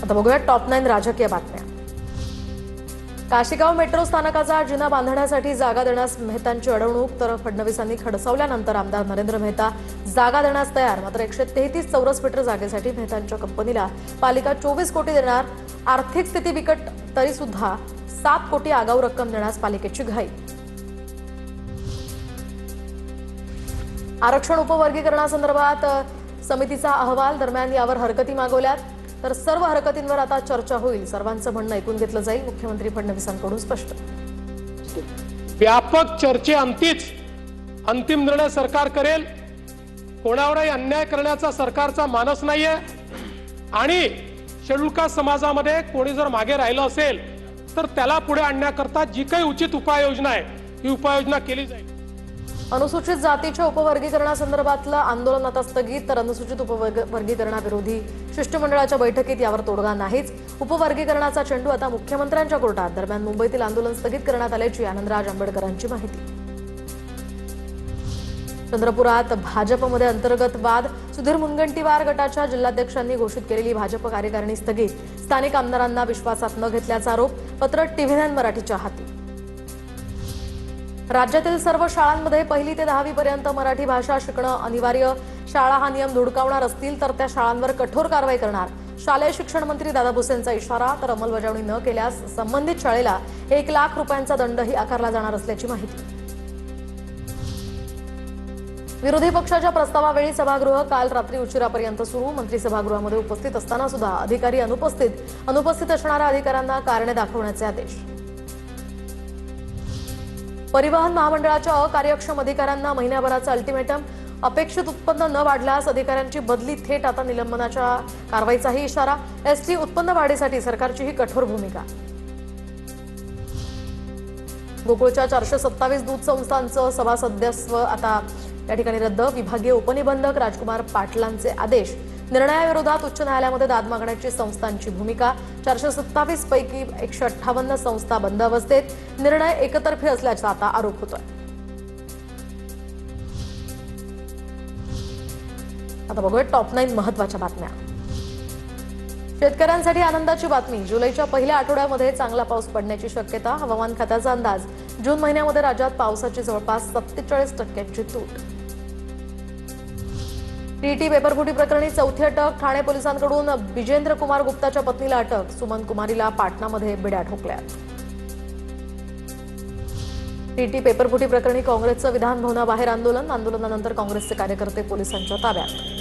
आता बघूया टॉप 9 राजकीय बातम्या। काशीगाव मेट्रो स्थानकाचा जिना बांधण्यासाठी जागा देण्यास मेहतांची अडवणूक, तर फडणवीसांनी खडसवल्यानंतर आमदार नरेंद्र मेहता जागा देण्यास तयार। मात्र 133 चौरस मीटर जागेसाठी मेहतांच्या कंपनीला पालिका 24 कोटी देणार। आर्थिक स्थिती बिकट तरी सुद्धा 7 कोटी आगाऊ रक्कम देण्यास पालिकेची घाई। आरक्षण उपवर्गीकरणासंदर्भात समितीचा अहवाल दरम्यान यावर हरकती मागवल्यात, तर सर्व हरकतींवर आता चर्चा होईल। सर्वांचं म्हणणं ऐकून घेतलं जाईल, मुख्यमंत्री फडणवीसांकडून स्पष्ट। व्यापक चर्चेअंतीच अंतिम निर्णय सरकार करेल। कोणावरही अन्याय करण्याचा सरकारचा मानस नाहीये आणि शेड्यूल कास्ट समाजामध्ये कोणी जर मागे राहिलं असेल तर त्याला पुढे आणण्याकरता जी काही उचित उपाययोजना आहे ही उपाययोजना केली जाईल। अनुसूचित जातीच्या उपवर्गीकरणासंदर्भातलं आंदोलन आता स्थगित, तर अनुसूचित उपवर्गीकरणाविरोधी शिष्टमंडळाच्या बैठकीत यावर तोडगा नाहीच। उपवर्गीकरणाचा चेंडू आता मुख्यमंत्र्यांच्या कोर्टात। दरम्यान मुंबईतील आंदोलन स्थगित करण्यात आल्याची आनंदराज आंबेडकरांची माहिती। चंद्रपुरात भाजपमध्ये अंतर्गत वाद, सुधीर मुनगंटीवार गटाच्या जिल्हाध्यक्षांनी घोषित केलेली भाजप कार्यकारिणी स्थगित। स्थानिक आमदारांना विश्वासात न घेतल्याचा आरोप, पत्र TV9 मराठीच्या हाती। राज्यातील सर्व शाळांमध्ये 1ली ते 10वी पर्यंत मराठी भाषा शिकणं अनिवार्य। शाळा हा नियम धुडकावणार असतील तर त्या शाळांवर कठोर कारवाई करणार। शालेय शिक्षण मंत्री दादा भुसेंचा इशारा, तर अंमलबजावणी न केल्यास संबंधित शाळेला 1 लाख रुपयांचा दंडही आकारला जाणार असल्याची माहिती। विरोधी पक्षाच्या प्रस्तावावेळी सभागृह काल रात्री उशिरापर्यंत सुरू। मंत्री सभागृहामध्ये उपस्थित असताना सुद्धा अधिकारी अनुपस्थित असणाऱ्या अधिकाऱ्यांना कारणे दाखवण्याचे आदेश। परिवहन महामंडळाच्या अकार्यक्षम अधिकाऱ्यांना महिन्याभराचा अल्टिमेटम, अपेक्षित उत्पन्न न वाढल्यास अधिकाऱ्यांची बदली थेट, आता निलंबनाच्या कारवाईचाही इशारा। एसटी उत्पन्न वाढीसाठी सरकारची ही कठोर भूमिका। गोकुळच्या 427 दूध संस्थांचं सभासदत्व आता या ठिकाणी रद्द। विभागीय उपनिबंधक राजकुमार पाटलांचे आदेश। निर्णयाविरोधात उच्च न्यायालयामध्ये दाद मागण्याची संस्थांची भूमिका। 427 पैकी 158 संस्था बंद अवस्थेत। निर्णय एकतर्फी असल्याचा आता आरोप होतोय। आता बघूया टॉप 9 महत्त्वाच्या बातम्या। शेतकऱ्यांसाठी आनंदाची बातमी, जुलैच्या पहिल्या आठवड्यामध्ये चांगला पाऊस पडण्याची शक्यता। हवामान खात्याचा अंदाज, जून महिन्यामध्ये राज्यात पावसाची जवळपास 47% तूट। टीटी पेपरफुटी प्रकरणी 4थी अटक, ठाणे पोलिसांकडून बिजेंद्र कुमार गुप्ताच्या पत्नीला अटक। सुमन कुमारीला पाटणामध्ये बिड्या ठोकल्यात। टीटी पेपरफुटी प्रकरणी काँग्रेसचं विधान भवनाबाहेर आंदोलनानंतर काँग्रेसचे कार्यकर्ते पोलिसांच्या ताब्यात।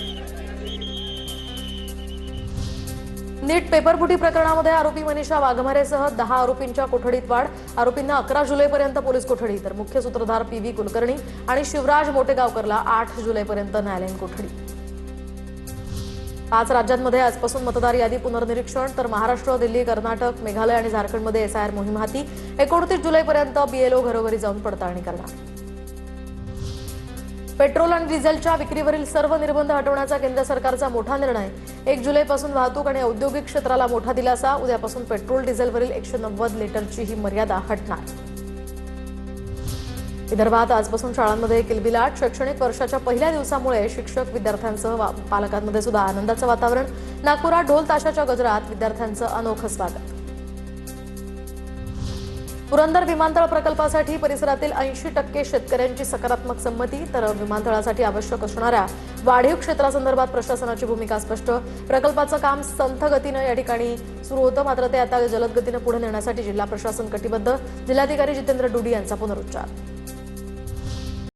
नीट पेपरफुटी प्रकरणामध्ये आरोपी मनीषा वाघमारेसह 10 आरोपींच्या कोठडीत वाढ। आरोपींना 11 जुलैपर्यंत पोलीस कोठडी, तर मुख्य सूत्रधार PV कुलकर्णी आणि शिवराज मोटेगावकरला 8 जुलैपर्यंत न्यायालयीन कोठडी। 5 राज्यांमध्ये आजपासून मतदार यादी पुनर्निरीक्षण, तर महाराष्ट्र, दिल्ली, कर्नाटक, मेघालय आणि झारखंडमध्ये SIR मोहीम हाती। 29 जुलैपर्यंत BLO घरोघरी जाऊन पडताळणी करणार। पेट्रोल आणि डिझेलच्या विक्रीवरील सर्व निर्बंध हटवण्याचा केंद्र सरकारचा मोठा निर्णय। 1 जुलैपासून वाहतूक आणि औद्योगिक क्षेत्राला मोठा दिलासा। उद्यापासून पेट्रोल डिझेलवरील 190 लिटरची ही मर्यादा हटणार। विदर्भात आजपासून शाळांमध्ये किलबिलाट। शैक्षणिक वर्षाच्या पहिल्या दिवसामुळे शिक्षक, विद्यार्थ्यांसह पालकांमध्ये सुद्धा आनंदाचं वातावरण। नागपुरात ढोल ताशाच्या गजरात विद्यार्थ्यांचं अनोखं स्वागत। पुरंदर विमानतळ प्रकल्पासाठी परिसरातील 80% शेतकऱ्यांची सकारात्मक संमती, तर विमानतळासाठी आवश्यक असणाऱ्या वाढीव क्षेत्रासंदर्भात प्रशासनाची भूमिका स्पष्ट। प्रकल्पाचं काम संथ गतीनं या ठिकाणी सुरू होतं, मात्र ते आता जलद गतीनं पुढे नेण्यासाठी जिल्हा प्रशासन कटिबद्ध। जिल्हाधिकारी जितेंद्र डुडी यांचा पुनरुच्चार।